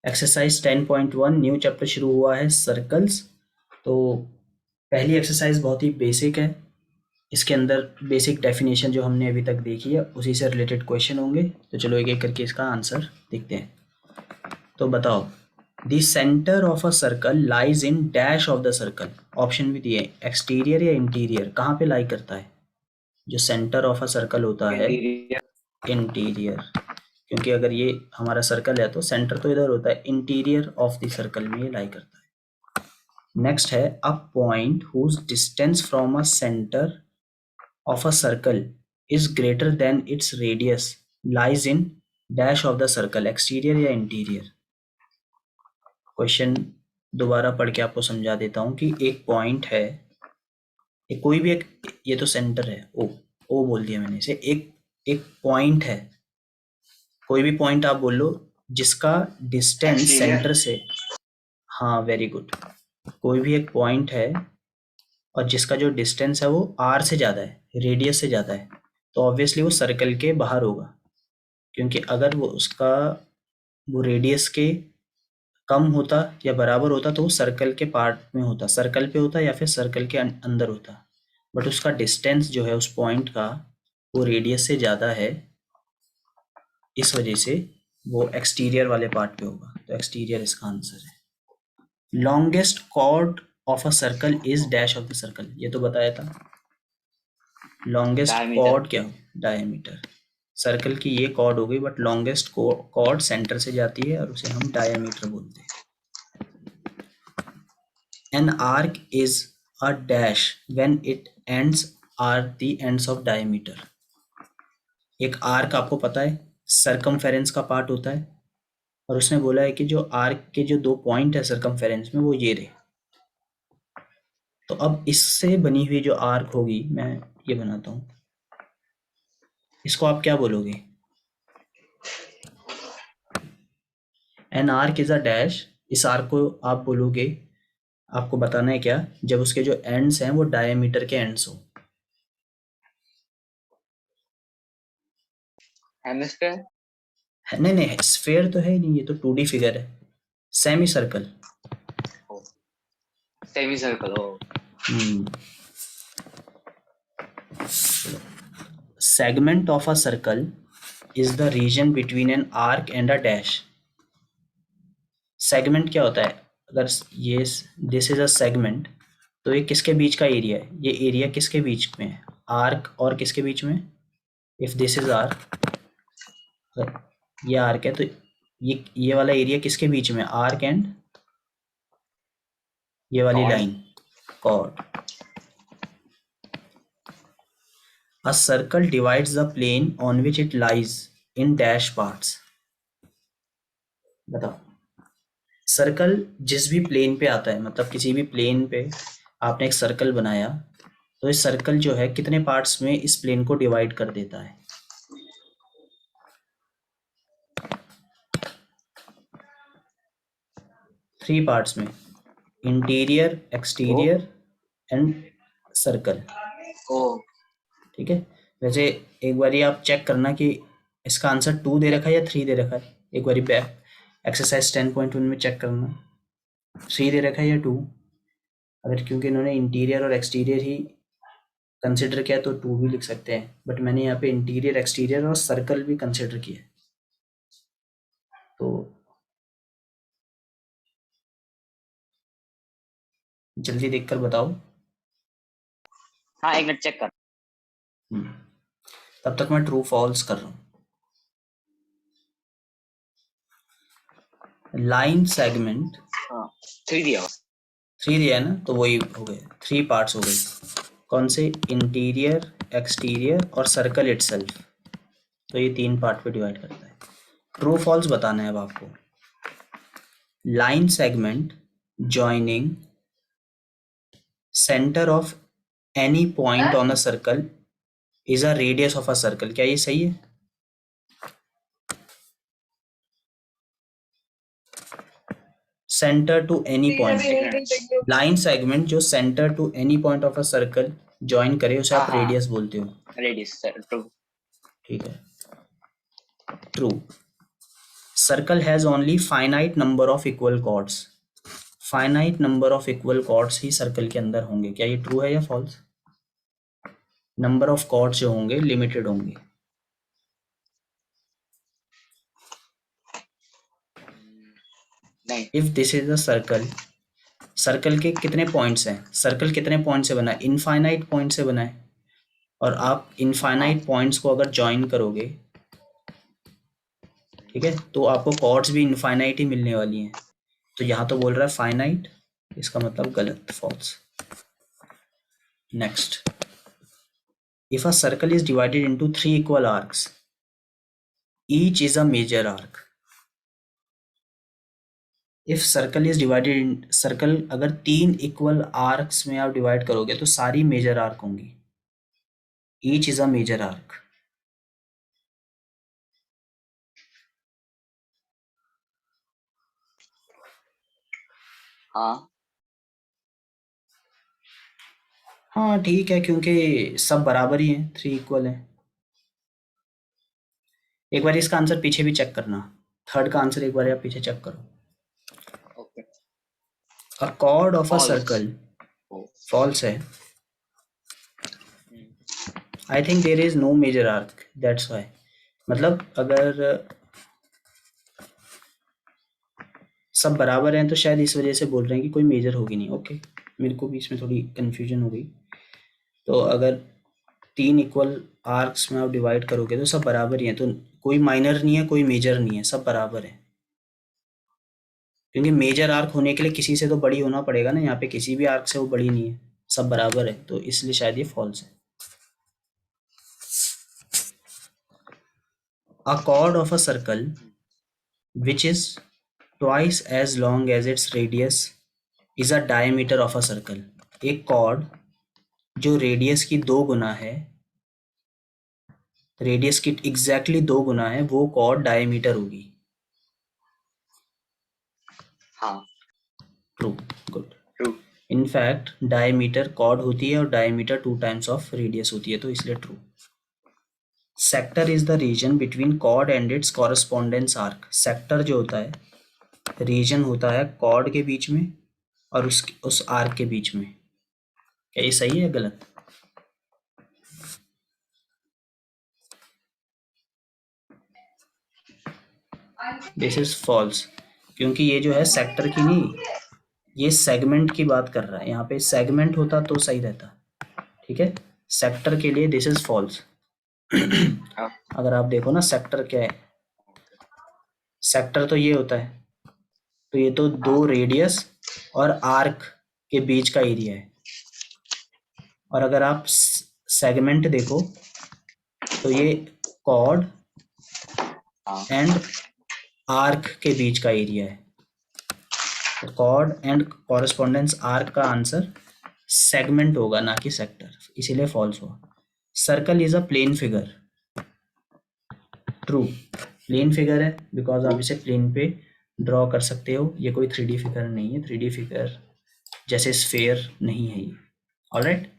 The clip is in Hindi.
एक्सरसाइज 10.1 न्यू चैप्टर शुरू हुआ है, सर्कल्स। तो पहली एक्सरसाइज बहुत ही बेसिक है। इसके अंदर बेसिक डेफिनेशन जो हमने अभी तक देखी है उसी से रिलेटेड क्वेश्चन होंगे। तो चलो एक एक करके इसका आंसर देखते हैं। तो बताओ, the centre of a circle lies in dash of the circle. Option भी दिए, एक्सटीरियर या इंटीरियर, कहाँ पे लाई करता है? जो सेंटर ऑफ अ सर्कल होता है, इंटीरियर। क्योंकि अगर ये हमारा सर्कल है तो सेंटर तो इधर होता है, इंटीरियर ऑफ द सर्कल में ये लाई करता है। नेक्स्ट है, a point whose distance from a centre of a circle is greater than its radius lies in dash of the circle, exterior या इंटीरियर। क्वेश्चन दोबारा पढ़ के आपको समझा देता हूँ कि एक पॉइंट है, एक कोई भी एक, ये तो सेंटर है, ओ बोल दिया मैंने इसे, एक पॉइंट है, कोई भी पॉइंट आप बोल लो जिसका डिस्टेंस सेंटर से, हाँ वेरी गुड, कोई भी एक पॉइंट है और जिसका जो डिस्टेंस है वो आर से ज़्यादा है, रेडियस से ज़्यादा है, तो ऑब्वियसली वो सर्कल के बाहर होगा। क्योंकि अगर वो उसका वो रेडियस के कम होता या बराबर होता तो वो सर्कल के पार्ट में होता, सर्कल पे होता या फिर सर्कल के अंदर होता। बट उसका डिस्टेंस जो है उस पॉइंट का वो रेडियस से ज़्यादा है, इस वजह से वो एक्सटीरियर वाले पार्ट पे होगा। तो एक्सटीरियर इसका आंसर है। Longest chord of a circle is dash of the circle, ये तो बताया था। लॉन्गेस्ट कॉर्ड क्या हो? डायमीटर। सर्कल की ये कॉर्ड हो गई, बट लॉन्गेस्ट कॉर्ड सेंटर से जाती है और उसे हम डायमीटर बोलते हैं। An arc is a dash when its ends are the ends of diameter. एक आर्क आपको पता है सरकमफेरेंस का पार्ट होता है, और उसने बोला है कि जो आर्क के जो 2 पॉइंट है सरकमफेरेंस में वो ये रहे। तो अब इससे बनी हुई जो आर्क होगी, मैं ये बनाता हूँ, इसको आप क्या बोलोगे? An arc is a dash, इस आर्क को आप बोलोगे, आपको बताना है क्या, जब उसके जो एंड्स हैं वो डायमीटर के एंड्स हो। हेमिस्फीयर? नहीं नहीं, स्फेयर तो है ही नहीं, ये तो 2D फिगर है। Semi circle. सेमी सर्कल हो। Segment of a circle is the region between an arc and a dash. Segment क्या होता है? अगर ये दिस इज अ सेगमेंट, तो ये किसके बीच का एरिया है? ये एरिया किसके बीच में है? आर्क और किसके बीच में? इफ दिस इज आर्क, ये आर्क है, तो ये वाला एरिया किसके बीच में? आर्क एंड ये वाली line, chord. A circle divides the plane on which it lies in dash parts. बताओ, सर्कल जिस भी प्लेन पे आता है, मतलब किसी भी प्लेन पे आपने एक सर्कल बनाया, तो इस सर्कल जो है कितने पार्ट्स में इस प्लेन को डिवाइड कर देता है? 3 पार्ट्स में, इंटीरियर, एक्सटीरियर एंड सर्कल। ठीक है। वैसे एक बारी आप चेक करना कि इसका आंसर 2 दे रखा है या 3 दे रखा है। एक बारी बैक एक्सरसाइज 10.1 में चेक करना, 3 दे रखा है या 2। अगर क्योंकि इन्होंने इंटीरियर और एक्सटीरियर ही कंसिडर किया तो 2 भी लिख सकते हैं, बट मैंने यहाँ पे इंटीरियर, एक्सटीरियर और सर्कल भी कंसिडर किया। तो जल्दी देखकर बताओ। हाँ, एक मिनट चेक कर। तब तक मैं ट्रू फॉल्स कर रहा हूँ। लाइन सेगमेंट 3 दिया, 3 दिया है ना, तो वही हो गए, 3 पार्ट्स हो गए। कौन से? इंटीरियर, एक्सटीरियर और सर्कल इटसेल्फ। तो ये 3 पार्ट पे डिवाइड करता है। ट्रू फॉल्स बताना है अब आपको। Line segment joining centre of any point on a circle is a radius of a circle. क्या ये सही है? Centre to any point, line segment जो centre to any point of a circle join करे उसे आप रेडियस बोलते हो। Radius, true. ठीक है, true. Circle has only finite number of equal chords, finite number of equal chords ही सर्कल के अंदर होंगे। क्या ये ट्रू है या फॉल्स? नंबर ऑफ कॉर्ड्स जो होंगे लिमिटेड होंगे। नहीं। If this is a circle, circle के कितने पॉइंट्स हैं? सर्कल कितने पॉइंट से बना है? इनफाइनाइट पॉइंट से बना है। और आप इनफाइनाइट पॉइंट्स को अगर ज्वाइन करोगे, ठीक है, तो आपको कॉर्ड्स भी इनफाइनाइट ही मिलने वाली हैं। तो यहाँ तो बोल रहा है फाइनाइट, इसका मतलब गलत, false. Next, if a circle is divided into 3 equal arcs, each is a major arc. If circle is divided in, circle अगर 3 इक्वल आर्क्स में आप डिवाइड करोगे तो सारी मेजर आर्क होंगी। Each is a major arc. हाँ हाँ ठीक है, क्योंकि सब बराबर ही हैं, 3 इक्वल हैं। एक बार इसका आंसर पीछे भी चेक करना, थर्ड का आंसर एक बार आप पीछे चेक करो। Okay. A chord of a False. Circle, false है। I think there is no major arc, that's why. मतलब अगर सब बराबर हैं तो शायद इस वजह से बोल रहे हैं कि कोई मेजर होगी नहीं। ओके, मेरे को भी इसमें थोड़ी कन्फ्यूजन हो गई। तो अगर 3 इक्वल आर्क्स में आप डिवाइड करोगे तो सब बराबर ही हैं, तो कोई माइनर नहीं है, कोई मेजर नहीं है, सब बराबर है। क्योंकि मेजर आर्क होने के लिए किसी से तो बड़ी होना पड़ेगा ना, यहाँ पे किसी भी आर्क से वो बड़ी नहीं है, सब बराबर है, तो इसलिए शायद ये फॉल्स है। अ chord of a circle which is twice as long as its radius is a diameter of a circle। एक कॉर्ड जो रेडियस की 2 गुना है, रेडियस की एग्जैक्टली 2 गुना है, वो कॉर्ड डायमीटर होगी। हाँ true, good. True. In fact diameter chord होती है और डायमीटर 2 टाइम्स ऑफ रेडियस होती है, तो इसलिए true. Sector is the region between chord and its correspondence arc. Sector जो होता है, रीजन होता है कॉर्ड के बीच में और उस आर्क के बीच में। क्या ये सही है गलत? दिस इज फॉल्स, क्योंकि ये जो है सेक्टर की नहीं, ये सेगमेंट की बात कर रहा है। यहाँ पे सेगमेंट होता तो सही रहता, ठीक है। सेक्टर के लिए दिस इज फॉल्स। अगर आप देखो ना सेक्टर क्या है, सेक्टर तो ये होता है, तो ये तो 2 रेडियस और आर्क के बीच का एरिया है। और अगर आप सेगमेंट देखो तो ये कॉर्ड एंड आर्क के बीच का एरिया है। तो कॉर्ड एंड कॉरेस्पॉन्डेंस आर्क का आंसर सेगमेंट होगा, ना कि सेक्टर, इसीलिए फॉल्स हुआ। Circle is a plane figure. True, plane figure है बिकॉज आप इसे प्लेन पे ड्रॉ कर सकते हो। ये कोई 3D फिगर नहीं है, 3D फिगर जैसे स्फेयर नहीं है ये। ऑलराइट,